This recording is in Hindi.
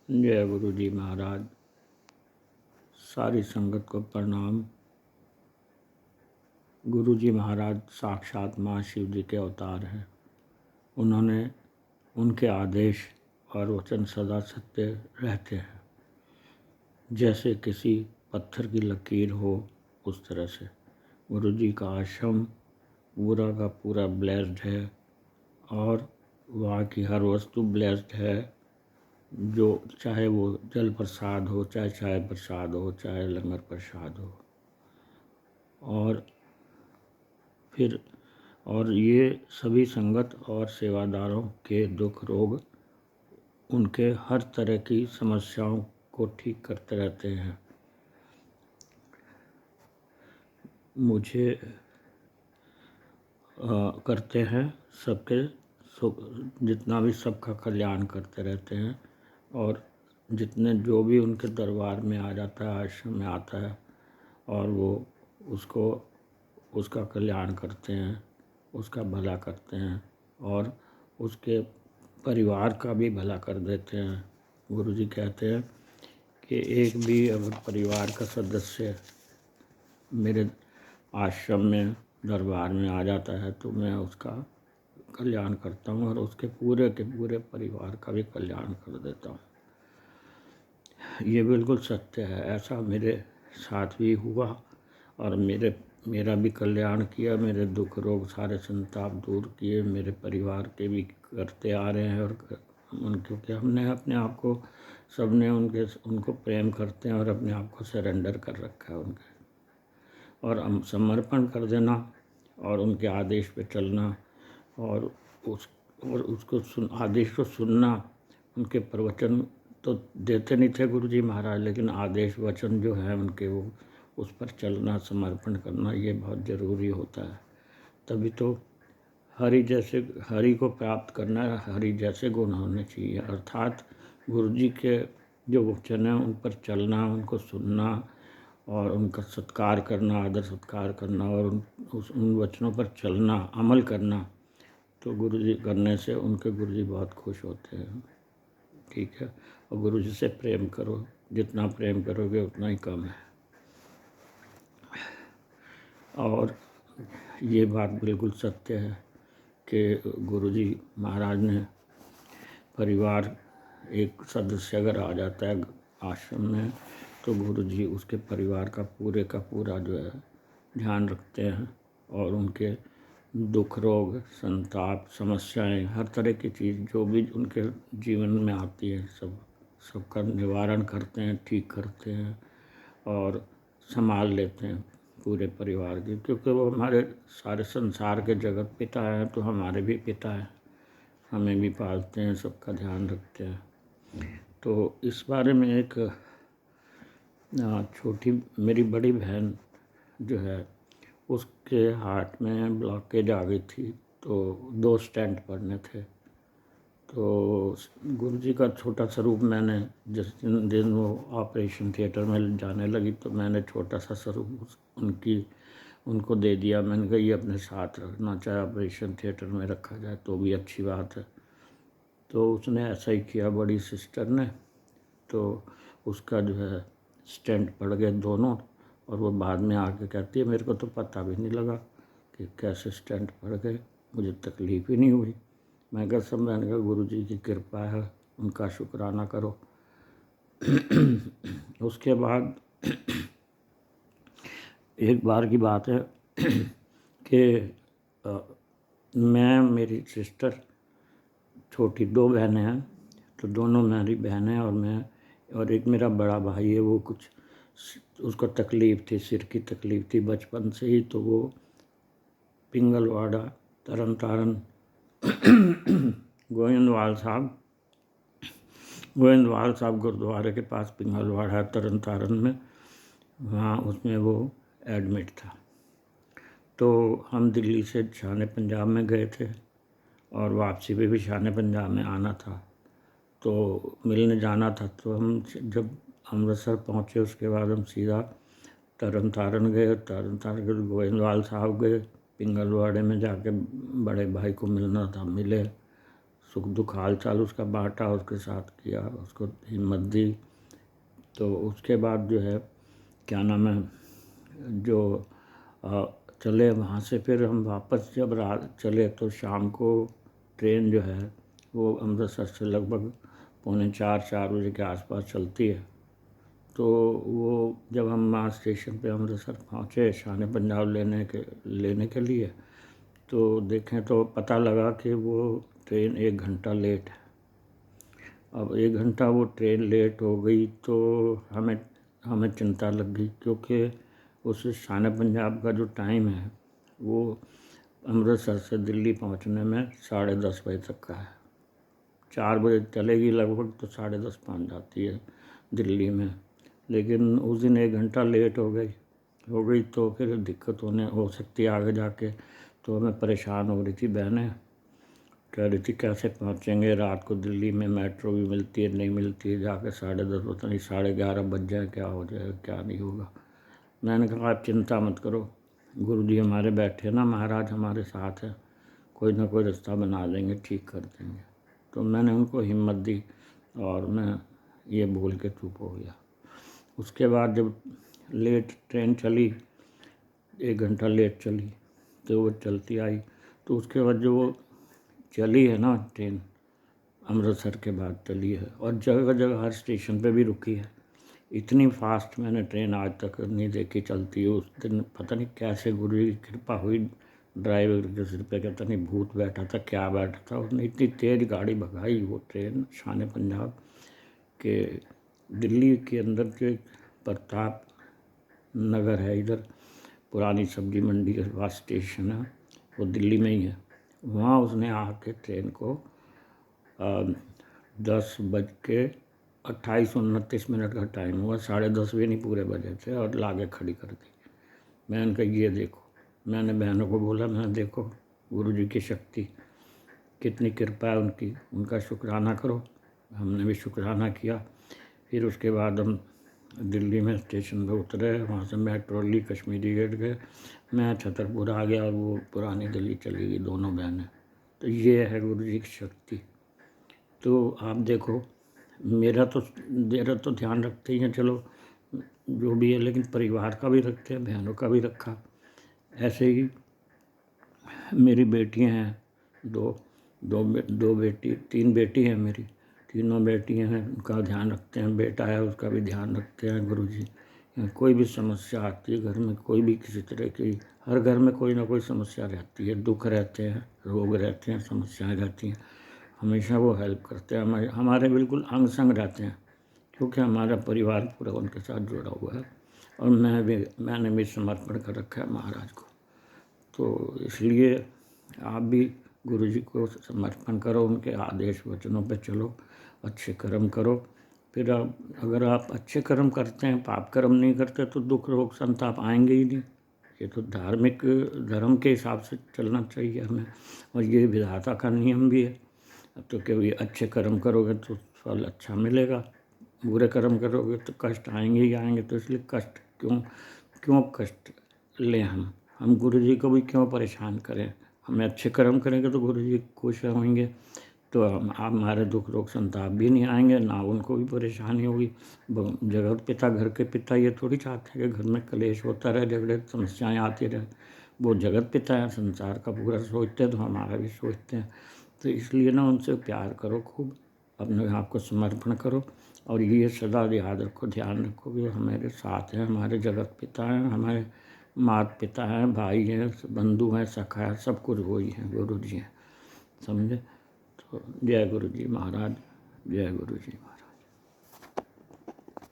जय गुरु जी महाराज। सारी संगत को प्रणाम। गुरु जी महाराज साक्षात माँ शिव जी के अवतार हैं। उनके आदेश और वचन सदा सत्य रहते हैं। जैसे किसी पत्थर की लकीर हो उस तरह से गुरु जी का आश्रम पूरा का पूरा ब्लेस्ड है और वहाँ की हर वस्तु ब्लेस्ड है। जो चाहे वो जल प्रसाद हो, चाहे चाय प्रसाद हो, चाहे लंगर प्रसाद हो, और ये सभी संगत और सेवादारों के दुख रोग, उनके हर तरह की समस्याओं को ठीक करते रहते हैं। मुझे करते हैं सबके जितना भी सबका कल्याण करते रहते हैं। और जो भी उनके दरबार में आ जाता है, आश्रम में आता है, और वो उसका कल्याण करते हैं, उसका भला करते हैं और उसके परिवार का भी भला कर देते हैं। गुरु जी कहते हैं कि एक भी अगर परिवार का सदस्य मेरे आश्रम में दरबार में आ जाता है तो मैं उसका कल्याण करता हूँ और उसके पूरे के पूरे परिवार का भी कल्याण कर देता हूँ। ये बिल्कुल सत्य है। ऐसा मेरे साथ भी हुआ और मेरा भी कल्याण किया, मेरे दुख रोग सारे संताप दूर किए, मेरे परिवार के भी करते आ रहे हैं। और क्योंकि हमने अपने आप को, सबने उनको प्रेम करते हैं और अपने आप को सरेंडर कर रखा है उनके, और हम समर्पण कर देना और उनके आदेश पे चलना और उसको आदेश को सुनना। उनके प्रवचन तो देते नहीं थे गुरु जी महाराज, लेकिन आदेश वचन जो है उनके, वो उस पर चलना, समर्पण करना, ये बहुत ज़रूरी होता है। तभी तो हरि को प्राप्त करना है, हरि जैसे गुण होने चाहिए। अर्थात गुरु जी के जो वचन हैं उन पर चलना, उनको सुनना और उनका सत्कार करना, आदर सत्कार करना और उन वचनों पर चलना, अमल करना। तो गुरु जी करने से उनके गुरु जी बहुत खुश होते हैं। ठीक है। और गुरु जी से प्रेम करो, जितना प्रेम करोगे उतना ही कम है। और ये बात बिल्कुल सत्य है कि गुरु जी महाराज ने परिवार, एक सदस्य अगर आ जाता है आश्रम में तो गुरु जी उसके परिवार का पूरा जो है ध्यान रखते हैं और उनके दुख रोग, संताप, समस्याएं, हर तरह की चीज़ जो भी उनके जीवन में आती है सबका निवारण करते हैं, ठीक करते हैं और संभाल लेते हैं पूरे परिवार की। क्योंकि वो हमारे सारे संसार के जगत पिता हैं, तो हमारे भी पिता हैं, हमें भी पालते हैं, सबका ध्यान रखते हैं। तो इस बारे में एक मेरी बड़ी बहन जो है, उसके हार्ट में ब्लॉकेज आ गई थी, तो 2 स्टेंट पड़ने थे। तो गुरु जी का छोटा स्वरूप मैंने जिस दिन वो ऑपरेशन थिएटर में जाने लगी तो मैंने छोटा सा स्वरूप उनको दे दिया। मैंने कहा ये अपने साथ रखना, चाहे ऑपरेशन थिएटर में रखा जाए तो भी अच्छी बात है। तो उसने ऐसा ही किया, बड़ी सिस्टर ने। तो उसका जो है स्टेंट पड़ गए दोनों, और वो बाद में आके कहती है मेरे को तो पता भी नहीं लगा कि कैसे स्टेंट पड़ गए, मुझे तकलीफ ही नहीं हुई। मैंने कहा गुरु जी की कृपा है, उनका शुक्राना करो। उसके बाद एक बार की बात है कि मेरी सिस्टर, छोटी 2 बहनें हैं, तो दोनों मेरी बहनें और मैं, और एक मेरा बड़ा भाई है, वो कुछ उसको तकलीफ़ थी, सिर की तकलीफ़ थी बचपन से ही। तो वो पिंगलवाड़ा, तरन तारन, गोविंदवाल साहब गुरुद्वारे के पास पिंगलवाड़ा है तरन तारन में, वहाँ उसमें वो एडमिट था। तो हम दिल्ली से शान पंजाब में गए थे और वापसी पे भी शान पंजाब में आना था, तो मिलने जाना था। तो हम जब अमृतसर पहुँचे उसके बाद हम सीधा तरन तारन गए। तरन तारन के गोविंदवाल साहब गए, पिंगलवाड़े में जाके बड़े भाई को मिलना था, मिले, सुख दुख हाल चाल उसका बांटा, उसके साथ किया, उसको हिम्मत दी। तो उसके बाद जो है क्या नाम है, जो चले वहाँ से, फिर हम वापस जब रात चले तो शाम को ट्रेन जो है वो अमृतसर से लगभग 3:45-4 बजे के आसपास चलती है। तो वो जब हम वहाँ स्टेशन पे अमृतसर पहुँचे शान पंजाब लेने के लिए, तो देखें तो पता लगा कि वो ट्रेन 1 घंटा लेट है। अब 1 घंटा वो ट्रेन लेट हो गई तो हमें चिंता लग गई, क्योंकि उस शान पंजाब का जो टाइम है वो अमृतसर से दिल्ली पहुंचने में 10:30 बजे तक का है। 4 बजे चलेगी लगभग तो 10:30 पहुंच जाती है दिल्ली में। लेकिन उस दिन 1 घंटा लेट हो गई तो फिर दिक्कत हो सकती है आगे जाके। तो हमें परेशान हो रही थी बहनें, कह रही थी कैसे पहुँचेंगे रात को दिल्ली में, मेट्रो भी मिलती है नहीं मिलती है, जाके 10:30 पता नहीं 11:30 बज जाए, क्या हो जाए क्या नहीं होगा। मैंने कहा आप चिंता मत करो, गुरु जी हमारे बैठे ना, महाराज हमारे साथ है, कोई ना कोई रास्ता बना देंगे, ठीक कर देंगे। तो मैंने उनको हिम्मत दी और मैं ये बोल के चुप हो गया। उसके बाद जब लेट ट्रेन चली, 1 घंटा लेट चली, तो वो चलती आई, तो उसके बाद जो वो चली है ना ट्रेन, अमृतसर के बाद चली है और जगह जगह हर स्टेशन पे भी रुकी है। इतनी फास्ट मैंने ट्रेन आज तक नहीं देखी चलती है। उस दिन पता नहीं कैसे गुरु जी की कृपा हुई, ड्राइवर के सिर पे पता नहीं भूत बैठा था क्या बैठा था, उसने इतनी तेज़ गाड़ी भगाई वो ट्रेन शान पंजाब के। दिल्ली के अंदर जो एक प्रताप नगर है, इधर पुरानी सब्जी मंडी के पास स्टेशन है, वो दिल्ली में ही है। वहाँ उसने आके ट्रेन को 10:28-29 का टाइम हुआ, 10:30 भी नहीं पूरे बजे थे, और लाके खड़ी कर दी। मैंने कहा ये देखो, मैंने बहनों को बोला, मैं देखो गुरु जी की शक्ति, कितनी कृपा है उनकी, उनका शुक्राना करो। हमने भी शुक्राना किया। फिर उसके बाद हम दिल्ली में स्टेशन पर उतरे, वहाँ से मेट्रो ली, कश्मीरी गेट गए, मैं छतरपुर आ गया और वो पुरानी दिल्ली चली गई दोनों बहनें। तो ये है गुरु जी की शक्ति। तो आप देखो, मेरा तो ध्यान रखते ही हैं, चलो जो भी है, लेकिन परिवार का भी रखते हैं, बहनों का भी रखा। ऐसे ही मेरी बेटियां हैं, दो बेटी, 3 बेटी हैं मेरी, तीनों बेटियां हैं, उनका ध्यान रखते हैं। बेटा है उसका भी ध्यान रखते हैं गुरु जी। कोई भी समस्या आती है घर में, कोई भी किसी तरह की, हर घर में कोई ना कोई समस्या रहती है, दुख रहते हैं, रोग रहते हैं, समस्याएं रहती हैं, हमेशा वो हेल्प करते हैं, हमारे बिल्कुल अंग संग रहते हैं, क्योंकि हमारा परिवार पूरा उनके साथ जुड़ा हुआ है। और मैंने भी समर्पण कर रखा है महाराज को। तो इसलिए आप भी गुरु जी को समर्पण करो, उनके आदेश वचनों पे चलो, अच्छे कर्म करो। फिर अगर आप अच्छे कर्म करते हैं, पाप कर्म नहीं करते, तो दुख रोग संताप आएंगे ही नहीं। ये तो धर्म के हिसाब से चलना चाहिए हमें, और ये विधाता का नियम भी है। तो कभी अच्छे कर्म करोगे तो फल अच्छा मिलेगा, बुरे कर्म करोगे तो कष्ट आएंगे ही आएंगे। तो इसलिए कष्ट क्यों कष्ट लें हम गुरु जी को भी क्यों परेशान करें। हमें अच्छे कर्म करेंगे तो गुरु जी खुश होंगे, तो आप हमारे दुख रोग संताप भी नहीं आएंगे, ना उनको भी परेशानी होगी। जगत पिता, घर के पिता ये थोड़ी चाहते हैं कि घर में कलेश होता रहे, झगड़े समस्याएं आती रहे। वो जगत पिता है, संसार का पूरा सोचते हैं, तो हमारा भी सोचते हैं। तो इसलिए ना उनसे प्यार करो खूब, अपने आप को समर्पण करो, और ये सदा याद रखो, ध्यान रखो कि हमारे साथ हैं, हमारे जगत पिता हैं, हमारे माता पिता हैं, भाई हैं, बंधु हैं, सखा है, सब कुछ वही हैं, गुरु जी हैं, समझे। तो जय गुरु जी महाराज, जय गुरु जी महाराज।